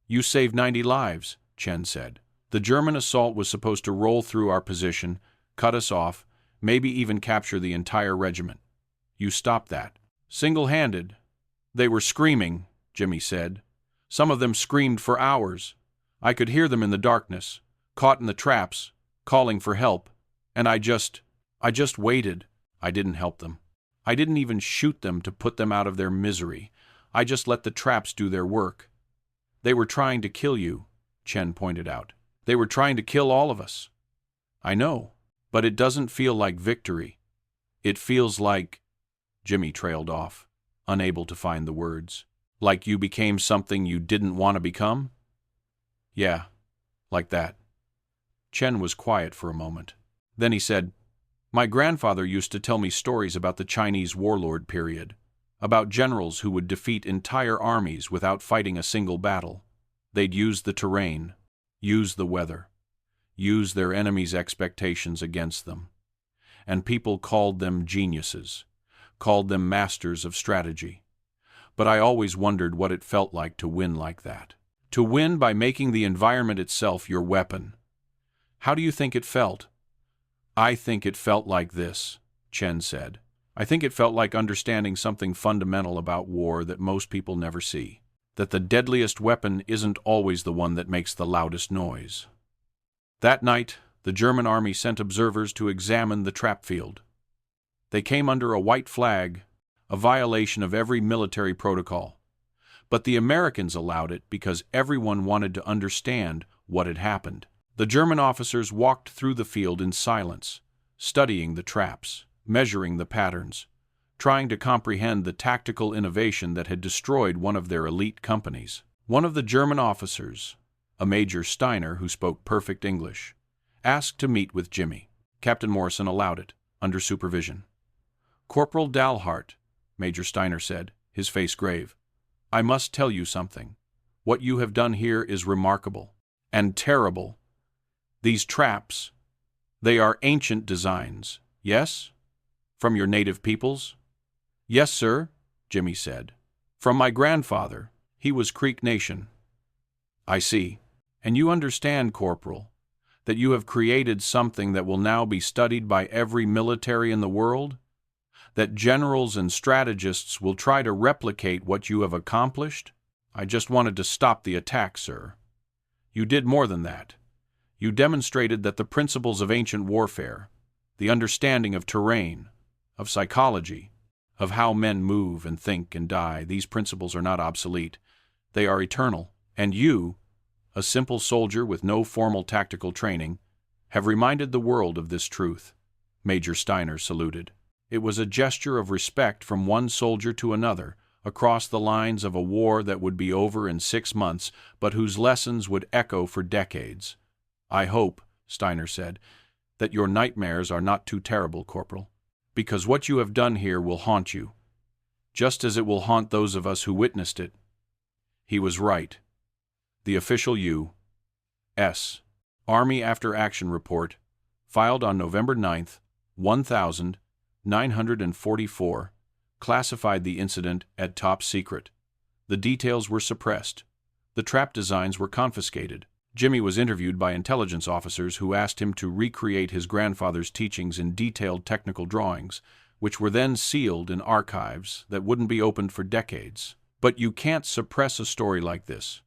"You saved 90 lives," Chen said. "The German assault was supposed to roll through our position, cut us off, maybe even capture the entire regiment. You stopped that. Single-handed." "They were screaming," Jimmy said. "Some of them screamed for hours. I could hear them in the darkness, caught in the traps, calling for help. And I just waited. I didn't help them. I didn't even shoot them to put them out of their misery. I just let the traps do their work." "They were trying to kill you," Chen pointed out. "They were trying to kill all of us." "I know, but it doesn't feel like victory. It feels like..." Jimmy trailed off, unable to find the words. "Like you became something you didn't want to become?" "Yeah, like that." Chen was quiet for a moment. Then he said, "My grandfather used to tell me stories about the Chinese warlord period, about generals who would defeat entire armies without fighting a single battle. They'd use the terrain, use the weather, use their enemies' expectations against them. And people called them geniuses, called them masters of strategy. But I always wondered what it felt like to win like that. To win by making the environment itself your weapon. How do you think it felt?" "I think it felt like this," Chen said. "I think it felt like understanding something fundamental about war that most people never see. That the deadliest weapon isn't always the one that makes the loudest noise." That night, the German army sent observers to examine the trap field. They came under a white flag, a violation of every military protocol. But the Americans allowed it because everyone wanted to understand what had happened. The German officers walked through the field in silence, studying the traps, measuring the patterns, trying to comprehend the tactical innovation that had destroyed one of their elite companies. One of the German officers, a Major Steiner who spoke perfect English, asked to meet with Jimmy. Captain Morrison allowed it, under supervision. "Corporal Dalhart," Major Steiner said, his face grave, "I must tell you something. What you have done here is remarkable and terrible. These traps, they are ancient designs, yes? From your native peoples?" "Yes, sir," Jimmy said. "From my grandfather. He was Creek Nation." "I see. And you understand, Corporal, that you have created something that will now be studied by every military in the world? That generals and strategists will try to replicate what you have accomplished?" "I just wanted to stop the attack, sir." "You did more than that. You demonstrated that the principles of ancient warfare, the understanding of terrain, of psychology, of how men move and think and die, these principles are not obsolete. They are eternal, and you, a simple soldier with no formal tactical training, have reminded the world of this truth." Major Steiner saluted. It was a gesture of respect from one soldier to another, across the lines of a war that would be over in 6 months, but whose lessons would echo for decades. "I hope," Steiner said, "that your nightmares are not too terrible, Corporal, because what you have done here will haunt you, just as it will haunt those of us who witnessed it." He was right. The official U.S. Army After Action Report, filed on November 9th, 1944, classified the incident at top secret. The details were suppressed. The trap designs were confiscated. Jimmy was interviewed by intelligence officers who asked him to recreate his grandfather's teachings in detailed technical drawings, which were then sealed in archives that wouldn't be opened for decades. But you can't suppress a story like this.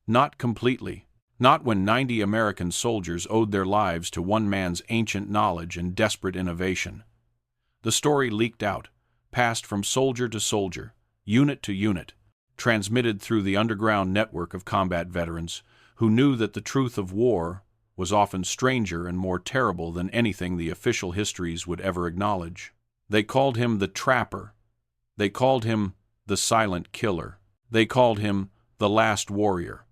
Not completely. Not when 90 American soldiers owed their lives to one man's ancient knowledge and desperate innovation. The story leaked out, passed from soldier to soldier, unit to unit, transmitted through the underground network of combat veterans who knew that the truth of war was often stranger and more terrible than anything the official histories would ever acknowledge. They called him the Trapper. They called him the Silent Killer. They called him the Last Warrior.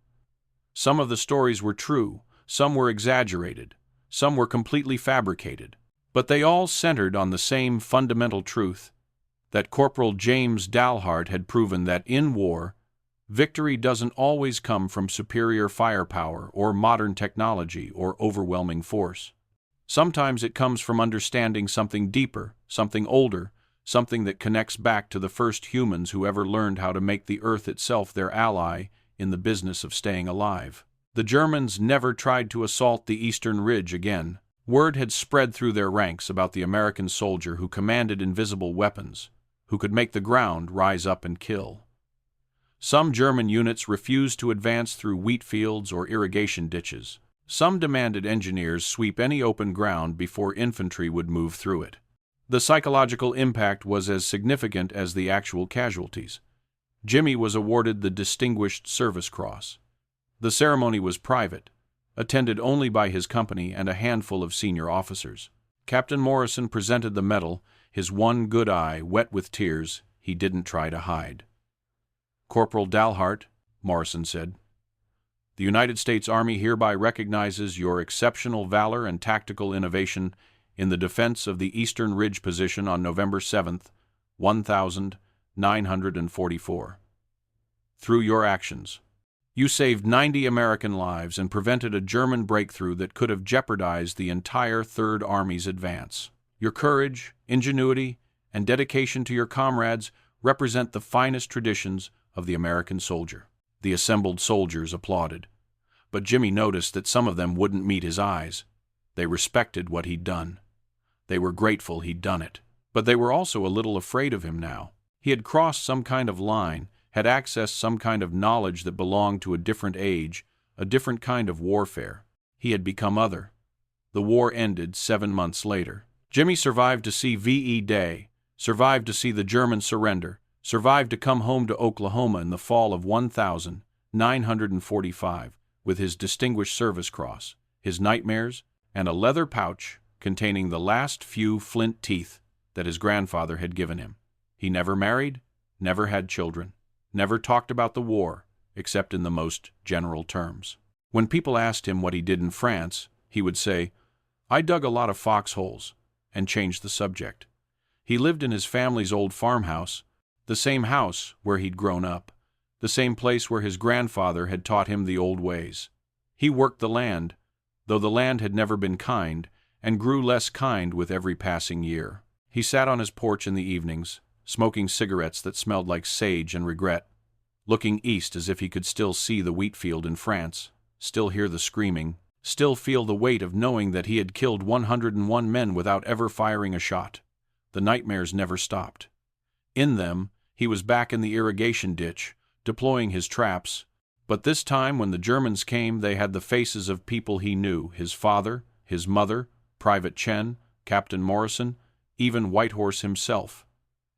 Some of the stories were true, some were exaggerated, some were completely fabricated, but they all centered on the same fundamental truth, that Corporal James Dalhart had proven that in war, victory doesn't always come from superior firepower or modern technology or overwhelming force. Sometimes it comes from understanding something deeper, something older, something that connects back to the first humans who ever learned how to make the earth itself their ally in the business of staying alive. The Germans never tried to assault the Eastern Ridge again. Word had spread through their ranks about the American soldier who commanded invisible weapons, who could make the ground rise up and kill. Some German units refused to advance through wheat fields or irrigation ditches. Some demanded engineers sweep any open ground before infantry would move through it. The psychological impact was as significant as the actual casualties. Jimmy was awarded the Distinguished Service Cross. The ceremony was private, attended only by his company and a handful of senior officers. Captain Morrison presented the medal, his one good eye wet with tears he didn't try to hide. "Corporal Dalhart," Morrison said, "the United States Army hereby recognizes your exceptional valor and tactical innovation in the defense of the Eastern Ridge position on November 7th, 1944. Through your actions, you saved 90 American lives and prevented a German breakthrough that could have jeopardized the entire Third Army's advance. Your courage, ingenuity, and dedication to your comrades represent the finest traditions of the American soldier." The assembled soldiers applauded, but Jimmy noticed that some of them wouldn't meet his eyes. They respected what he'd done. They were grateful he'd done it, but they were also a little afraid of him now. He had crossed some kind of line, had accessed some kind of knowledge that belonged to a different age, a different kind of warfare. He had become other. The war ended 7 months later. Jimmy survived to see VE Day, survived to see the German surrender, survived to come home to Oklahoma in the fall of 1945 with his Distinguished Service Cross, his nightmares, and a leather pouch containing the last few flint teeth that his grandfather had given him. He never married, never had children, never talked about the war, except in the most general terms. When people asked him what he did in France, he would say, "I dug a lot of foxholes," and change the subject. He lived in his family's old farmhouse, the same house where he'd grown up, the same place where his grandfather had taught him the old ways. He worked the land, though the land had never been kind, and grew less kind with every passing year. He sat on his porch in the evenings, smoking cigarettes that smelled like sage and regret, looking east as if he could still see the wheat field in France, still hear the screaming, still feel the weight of knowing that he had killed 101 men without ever firing a shot. The nightmares never stopped. In them, he was back in the irrigation ditch, deploying his traps, But this time, when the Germans came, they had the faces of people he knew: his father, his mother, Private Chen, Captain Morrison, even Whitehorse himself.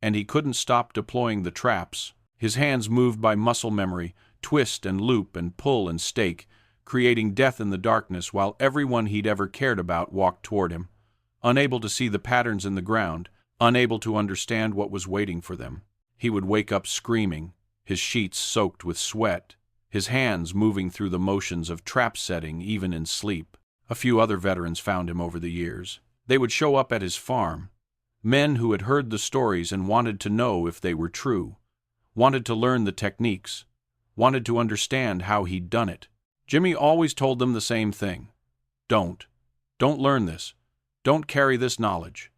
And he couldn't stop deploying the traps. His hands moved by muscle memory, twist and loop and pull and stake, creating death in the darkness while everyone he'd ever cared about walked toward him, unable to see the patterns in the ground, unable to understand what was waiting for them. He would wake up screaming, his sheets soaked with sweat, his hands moving through the motions of trap setting even in sleep. A few other veterans found him over the years. They would show up at his farm, men who had heard the stories and wanted to know if they were true, wanted to learn the techniques, wanted to understand how he'd done it. Jimmy always told them the same thing. Don't learn this. Don't carry this knowledge.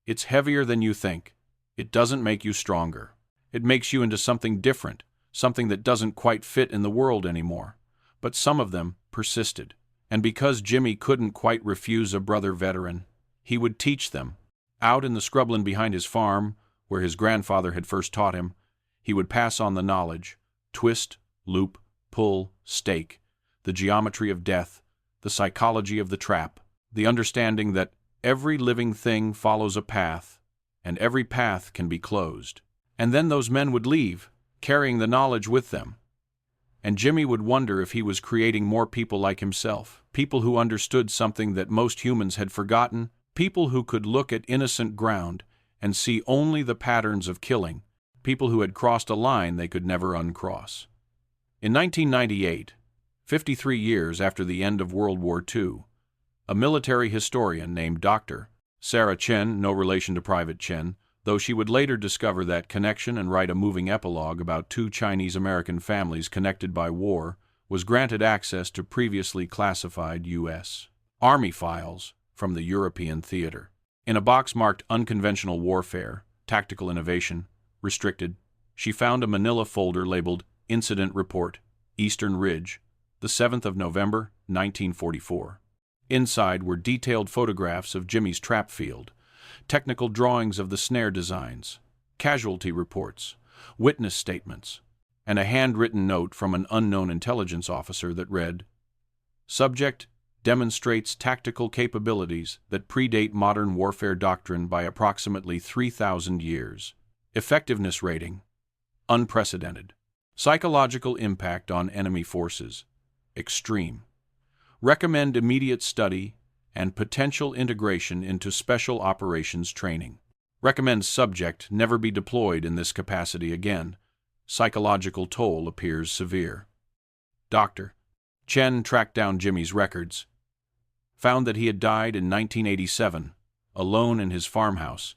It's heavier than you think. It doesn't make you stronger. It makes you into something different, something that doesn't quite fit in the world anymore. But some of them persisted. And because Jimmy couldn't quite refuse a brother veteran, he would teach them. Out in the scrubland behind his farm, where his grandfather had first taught him, he would pass on the knowledge: twist, loop, pull, stake, the geometry of death, the psychology of the trap, the understanding that every living thing follows a path, and every path can be closed. And then those men would leave, carrying the knowledge with them. And Jimmy would wonder if he was creating more people like himself, people who understood something that most humans had forgotten, people who could look at innocent ground and see only the patterns of killing, people who had crossed a line they could never uncross. In 1998, 53 years after the end of World War II, a military historian named Dr. Sarah Chen, no relation to Private Chen, though she would later discover that connection and write a moving epilogue about two Chinese-American families connected by war, was granted access to previously classified U.S. Army files from the European theater. In a box marked Unconventional Warfare, Tactical Innovation, Restricted, she found a manila folder labeled Incident Report, Eastern Ridge, the 7th of November, 1944. Inside were detailed photographs of Jimmy's trap field, technical drawings of the snare designs, casualty reports, witness statements, and a handwritten note from an unknown intelligence officer that read, "Subject demonstrates tactical capabilities that predate modern warfare doctrine by approximately 3,000 years. Effectiveness rating, unprecedented. Psychological impact on enemy forces, extreme. Recommend immediate study and potential integration into special operations training. Recommends subject never be deployed in this capacity again. Psychological toll appears severe." Dr. Chen tracked down Jimmy's records, found that he had died in 1987, alone in his farmhouse,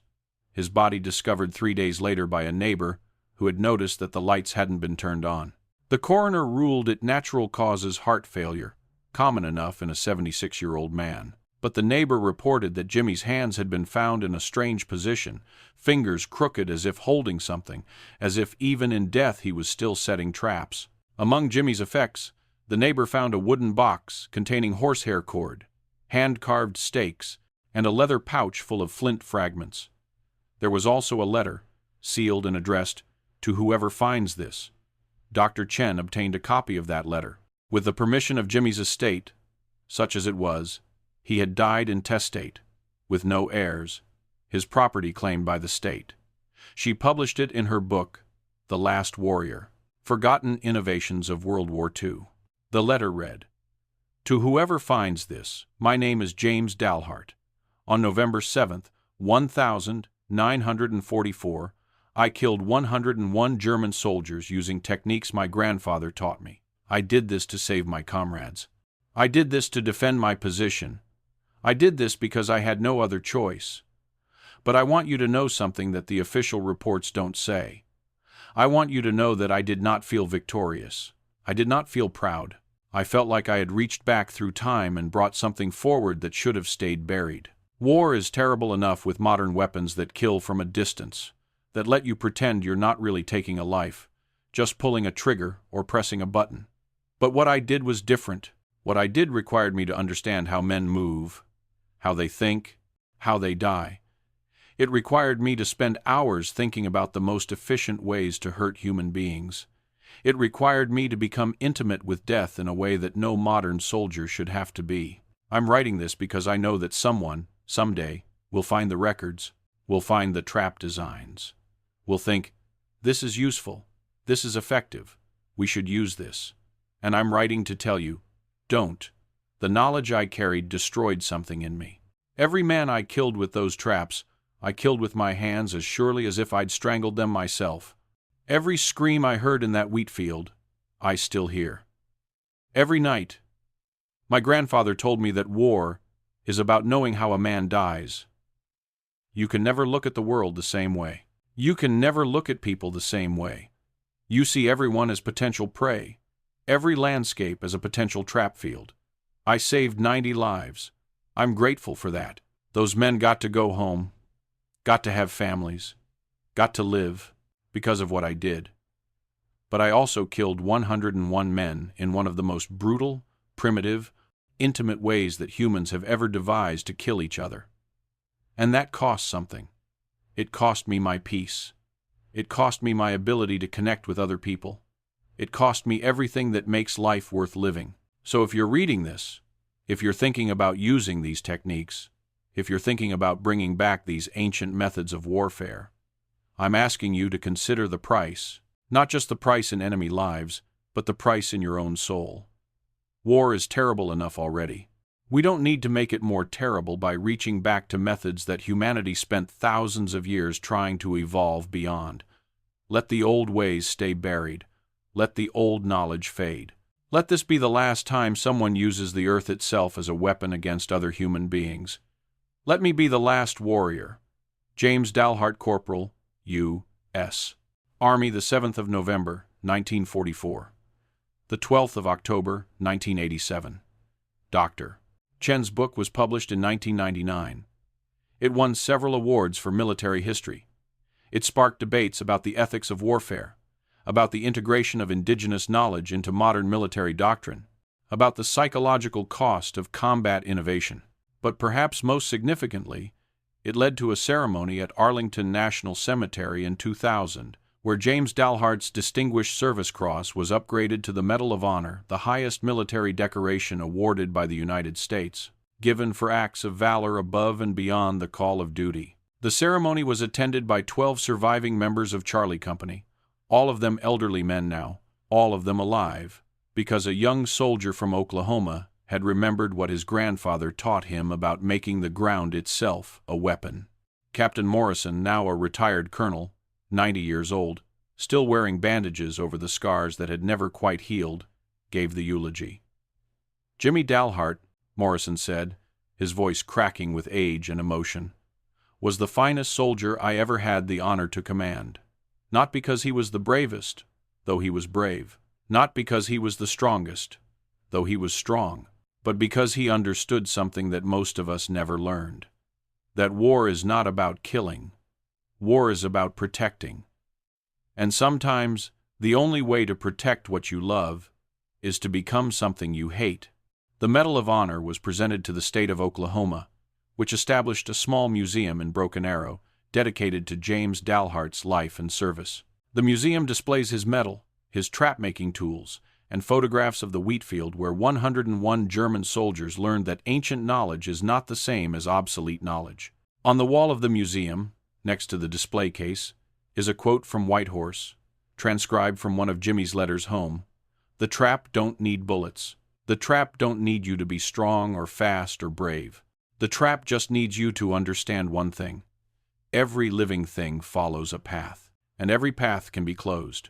his body discovered 3 days later by a neighbor who had noticed that the lights hadn't been turned on. The coroner ruled it natural causes heart failure, common enough in a 76-year-old man. But the neighbor reported that Jimmy's hands had been found in a strange position, fingers crooked as if holding something, as if even in death he was still setting traps. Among Jimmy's effects, the neighbor found a wooden box containing horsehair cord, hand-carved stakes, and a leather pouch full of flint fragments. There was also a letter, sealed and addressed, "To whoever finds this." Dr. Chen obtained a copy of that letter. With the permission of Jimmy's estate, such as it was, he had died intestate, with no heirs, his property claimed by the state. She published it in her book, The Last Warrior, Forgotten Innovations of World War II. The letter read, "To whoever finds this, my name is James Dalhart. On November 7th, 1944, I killed 101 German soldiers using techniques my grandfather taught me. I did this to save my comrades. I did this to defend my position. I did this because I had no other choice. But I want you to know something that the official reports don't say. I want you to know that I did not feel victorious. I did not feel proud. I felt like I had reached back through time and brought something forward that should have stayed buried. War is terrible enough with modern weapons that kill from a distance, that let you pretend you're not really taking a life, just pulling a trigger or pressing a button. But what I did was different. What I did required me to understand how men move, how they think, how they die. It required me to spend hours thinking about the most efficient ways to hurt human beings. It required me to become intimate with death in a way that no modern soldier should have to be. I'm writing this because I know that someone, someday, will find the records, will find the trap designs, will think, this is useful, this is effective, we should use this. And I'm writing to tell you, don't. The knowledge I carried destroyed something in me. Every man I killed with those traps, I killed with my hands as surely as if I'd strangled them myself. Every scream I heard in that wheat field, I still hear. Every night. My grandfather told me that war is about knowing how a man dies. You can never look at the world the same way. You can never look at people the same way. You see everyone as potential prey, every landscape as a potential trap field. I saved 90 lives. I'm grateful for that. Those men got to go home, got to have families, got to live because of what I did. But I also killed 101 men in one of the most brutal, primitive, intimate ways that humans have ever devised to kill each other. And that cost something. It cost me my peace. It cost me my ability to connect with other people. It cost me everything that makes life worth living. So if you're reading this, if you're thinking about using these techniques, if you're thinking about bringing back these ancient methods of warfare, I'm asking you to consider the price, not just the price in enemy lives, but the price in your own soul. War is terrible enough already. We don't need to make it more terrible by reaching back to methods that humanity spent thousands of years trying to evolve beyond. Let the old ways stay buried. Let the old knowledge fade. Let this be the last time someone uses the earth itself as a weapon against other human beings. Let me be the last warrior. James Dalhart, Corporal, U.S. Army, the 7th of November, 1944. The 12th of October, 1987. Dr. Chen's book was published in 1999. It won several awards for military history. It sparked debates about the ethics of warfare, about the integration of indigenous knowledge into modern military doctrine, about the psychological cost of combat innovation. But perhaps most significantly, it led to a ceremony at Arlington National Cemetery in 2000, where James Dalhart's Distinguished Service Cross was upgraded to the Medal of Honor, the highest military decoration awarded by the United States, given for acts of valor above and beyond the call of duty. The ceremony was attended by 12 surviving members of Charlie Company, all of them elderly men now, all of them alive, because a young soldier from Oklahoma had remembered what his grandfather taught him about making the ground itself a weapon. Captain Morrison, now a retired colonel, 90 years old, still wearing bandages over the scars that had never quite healed, gave the eulogy. Jimmy Dalhart, Morrison said, his voice cracking with age and emotion, was the finest soldier I ever had the honor to command. Not because he was the bravest, though he was brave. Not because he was the strongest, though he was strong. But because he understood something that most of us never learned. That war is not about killing. War is about protecting. And sometimes, the only way to protect what you love is to become something you hate. The Medal of Honor was presented to the state of Oklahoma, which established a small museum in Broken Arrow dedicated to James Dalhart's life and service. The museum displays his medal, his trap-making tools, and photographs of the wheat field where 101 German soldiers learned that ancient knowledge is not the same as obsolete knowledge. On the wall of the museum, next to the display case, is a quote from Whitehorse, transcribed from one of Jimmy's letters home. "The trap don't need bullets. The trap don't need you to be strong or fast or brave. The trap just needs you to understand one thing. Every living thing follows a path, and every path can be closed."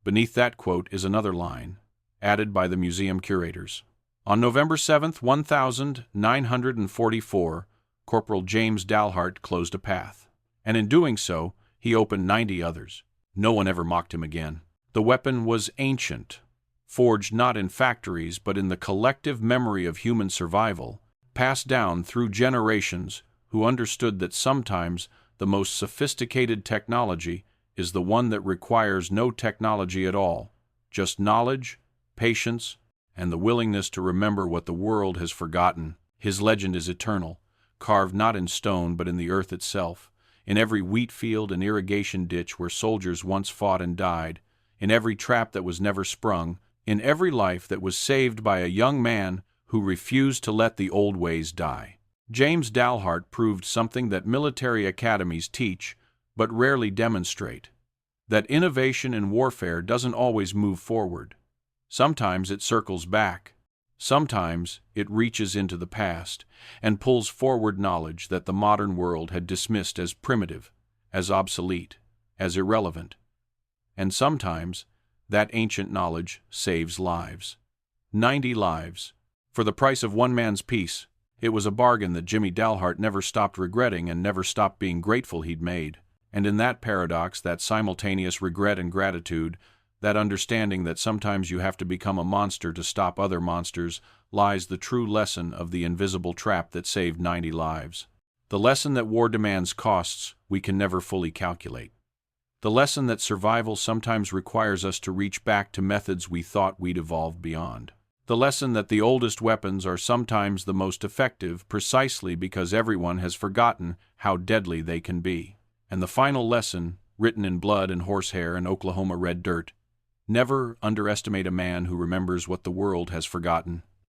Beneath that quote is another line, added by the museum curators. On November 7th, 1944, Corporal James Dalhart closed a path, and in doing so, he opened 90 others. No one ever mocked him again. The weapon was ancient, forged not in factories but in the collective memory of human survival, passed down through generations who understood that sometimes the most sophisticated technology is the one that requires no technology at all, just knowledge, patience, and the willingness to remember what the world has forgotten. His legend is eternal, carved not in stone but in the earth itself, in every wheat field and irrigation ditch where soldiers once fought and died, in every trap that was never sprung, in every life that was saved by a young man who refused to let the old ways die. James Dalhart proved something that military academies teach but rarely demonstrate: that innovation in warfare doesn't always move forward. Sometimes it circles back. Sometimes it reaches into the past and pulls forward knowledge that the modern world had dismissed as primitive, as obsolete, as irrelevant. And sometimes that ancient knowledge saves lives. 90 lives. For the price of one man's peace. It was a bargain that Jimmy Dalhart never stopped regretting and never stopped being grateful he'd made. And in that paradox, that simultaneous regret and gratitude, that understanding that sometimes you have to become a monster to stop other monsters, lies the true lesson of the invisible trap that saved 90 lives. The lesson that war demands costs we can never fully calculate. The lesson that survival sometimes requires us to reach back to methods we thought we'd evolved beyond. The lesson that the oldest weapons are sometimes the most effective precisely because everyone has forgotten how deadly they can be. And the final lesson, written in blood and horsehair and Oklahoma red dirt: never underestimate a man who remembers what the world has forgotten.